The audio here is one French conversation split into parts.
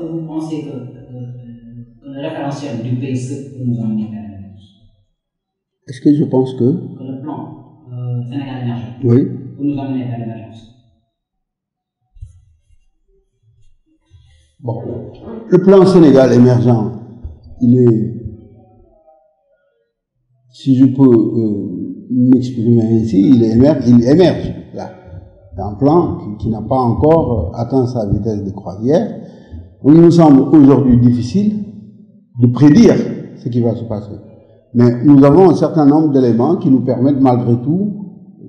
que vous pensez que le référentiel du PSE peut nous emmener vers l'émergence? Est-ce que je pense que le plan Sénégal émergent oui. peut nous emmener vers l'émergence? Bon, le plan Sénégal émergent, il est, si je peux m'exprimer ainsi, il émerge là. C'est un plan qui n'a pas encore atteint sa vitesse de croisière. Il nous semble aujourd'hui difficile de prédire ce qui va se passer. Mais nous avons un certain nombre d'éléments qui nous permettent malgré tout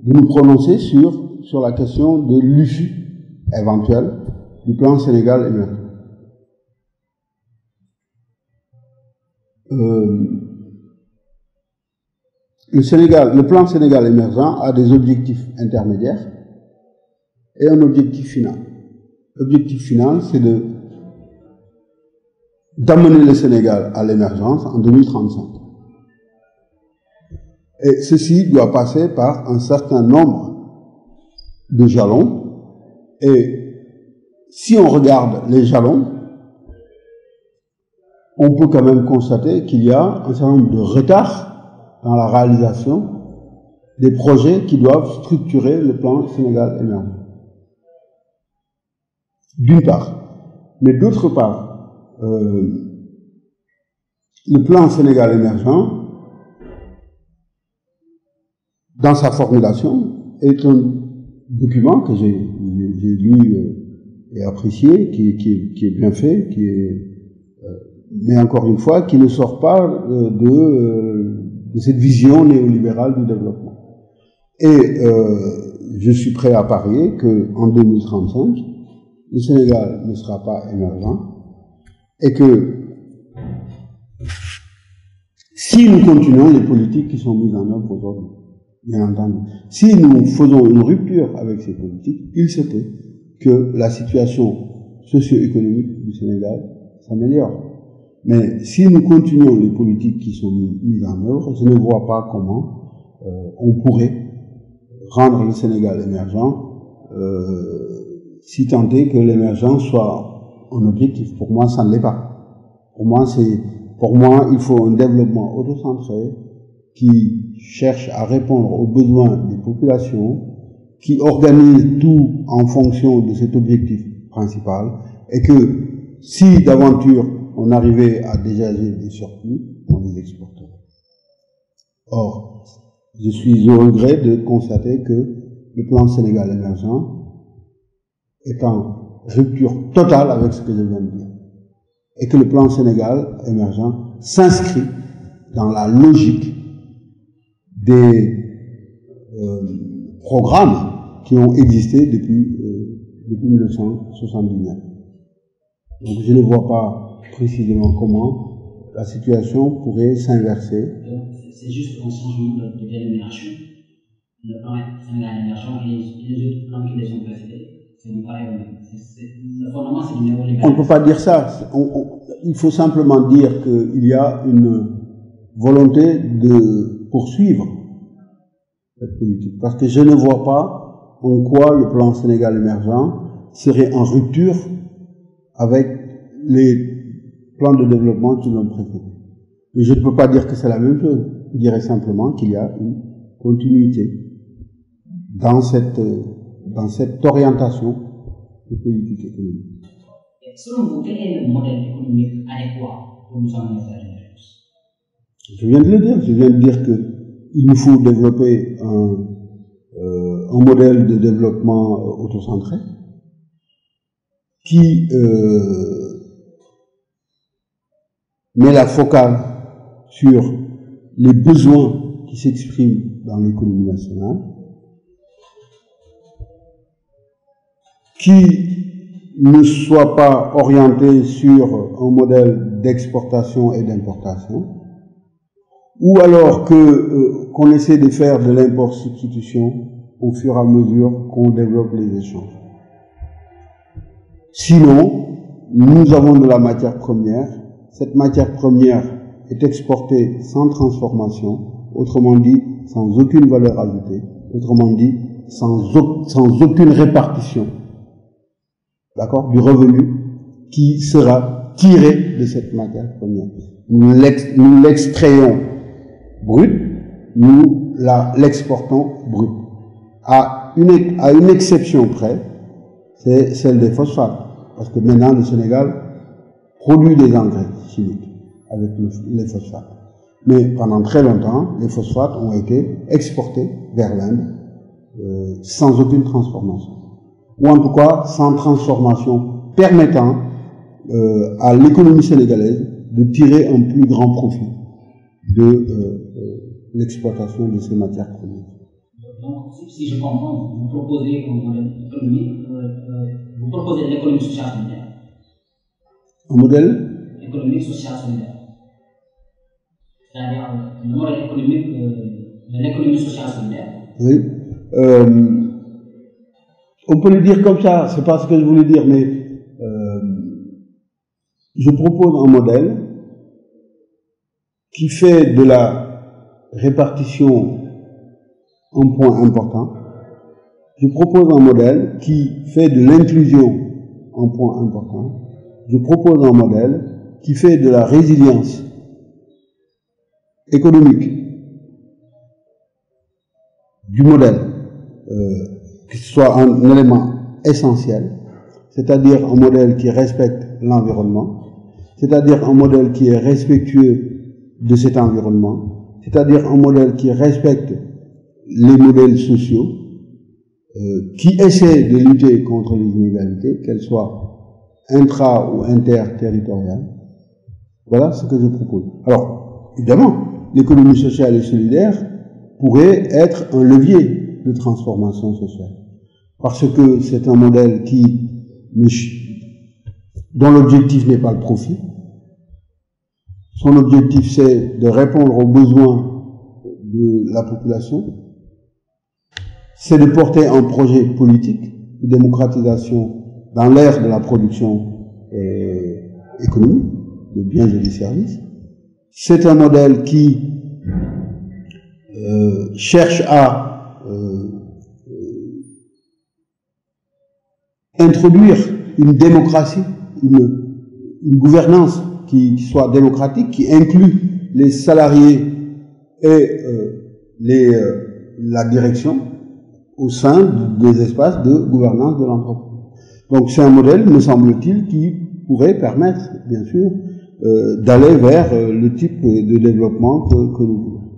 de nous prononcer sur la question de l'issue éventuelle du plan Sénégal émergent. Le plan Sénégal émergent a des objectifs intermédiaires et un objectif final. L'objectif final, c'est d'amener le Sénégal à l'émergence en 2035. Et ceci doit passer par un certain nombre de jalons. Et si on regarde les jalons, on peut quand même constater qu'il y a un certain nombre de retards dans la réalisation des projets qui doivent structurer le plan Sénégal émergent. D'une part. Mais d'autre part, le plan Sénégal émergent, dans sa formulation, est un document que j'ai lu et apprécié, qui est bien fait, mais encore une fois, qui ne sort pas de cette vision néolibérale du développement. Et je suis prêt à parier qu'en 2035, le Sénégal ne sera pas émergent et que si nous continuons les politiques qui sont mises en œuvre aujourd'hui, bien entendu, si nous faisons une rupture avec ces politiques, il se peut que la situation socio-économique du Sénégal s'améliore. Mais si nous continuons les politiques qui sont mises en œuvre, je ne vois pas comment on pourrait rendre le Sénégal émergent si tant est que l'émergence soit un objectif. Pour moi, ça ne l'est pas. Pour moi, il faut un développement autocentré qui cherche à répondre aux besoins des populations, qui organise tout en fonction de cet objectif principal, et que si d'aventure on arrivait à dégager des surplus, on les exporterait. Or, je suis au regret de constater que le plan Sénégal émergent est en rupture totale avec ce que je viens de dire. Et que le plan Sénégal émergent s'inscrit dans la logique des programmes qui ont existé depuis 1979. Donc je ne vois pas précisément comment la situation pourrait s'inverser. C'est juste un changement de dénomination. Le plan Sénégal émergent et les autres plans qui les ont précédés. C'est du pareil. Le fondement, c'est du néolibéralisme. On ne peut pas dire ça. Il faut simplement dire qu'il y a une volonté de poursuivre cette politique. Parce que je ne vois pas en quoi le plan Sénégal émergent serait en rupture avec les plans de développement qui l'ont précédé. Mais je ne peux pas dire que c'est la même chose. Je dirais simplement qu'il y a une continuité dans cette orientation de politique économique. Selon vous, quel est le modèle économique adéquat pour nous emmener vers l'émergence? Je viens de le dire. Je viens de dire qu'il nous faut développer un modèle de développement autocentré qui met la focale sur les besoins qui s'expriment dans l'économie nationale, qui ne soit pas orienté sur un modèle d'exportation et d'importation, ou alors qu'on essaie de faire de l'import-substitution au fur et à mesure qu'on développe les échanges. Sinon, nous avons de la matière première. Cette matière première est exportée sans transformation, autrement dit, sans aucune valeur ajoutée, autrement dit, sans aucune répartition, d'accord, du revenu qui sera tiré de cette matière première. Nous l'extrayons brut, nous l'exportons brut. À une exception près, c'est celle des phosphates. Parce que maintenant, le Sénégal produit des engrais chimiques avec les phosphates. Mais pendant très longtemps, les phosphates ont été exportés vers l'Inde sans aucune transformation. Ou en tout cas, sans transformation permettant à l'économie sénégalaise de tirer un plus grand profit de l'exploitation de ces matières premières. Donc, si je comprends, vous proposez un modèle économique, vous proposez l'économie sociale solidaire. Un modèle économique, social, solidaire. C'est-à-dire le modèle économique de l'économie sociale solidaire. Oui. On peut le dire comme ça, c'est pas ce que je voulais dire, mais je propose un modèle qui fait de la répartition un point important. Je propose un modèle qui fait de l'inclusion un point important. Je propose un modèle qui fait de la résilience économique du modèle, que ce soit un élément essentiel, c'est-à-dire un modèle qui respecte l'environnement, c'est-à-dire un modèle qui est respectueux de cet environnement, c'est-à-dire un modèle qui respecte les modèles sociaux, qui essaie de lutter contre les inégalités, qu'elles soient intra- ou interterritoriales. Voilà ce que je propose. Alors, évidemment, l'économie sociale et solidaire pourrait être un levier de transformation sociale. Parce que c'est un modèle dont l'objectif n'est pas le profit. Son objectif, c'est de répondre aux besoins de la population. C'est de porter un projet politique de démocratisation dans l'ère de la production économique, de biens et de services. C'est un modèle qui cherche à introduire une démocratie, une gouvernance qui soit démocratique, qui inclut les salariés et la direction au sein des espaces de gouvernance de l'entreprise. Donc c'est un modèle, me semble-t-il, qui pourrait permettre, bien sûr, d'aller vers le type de développement que nous voulons.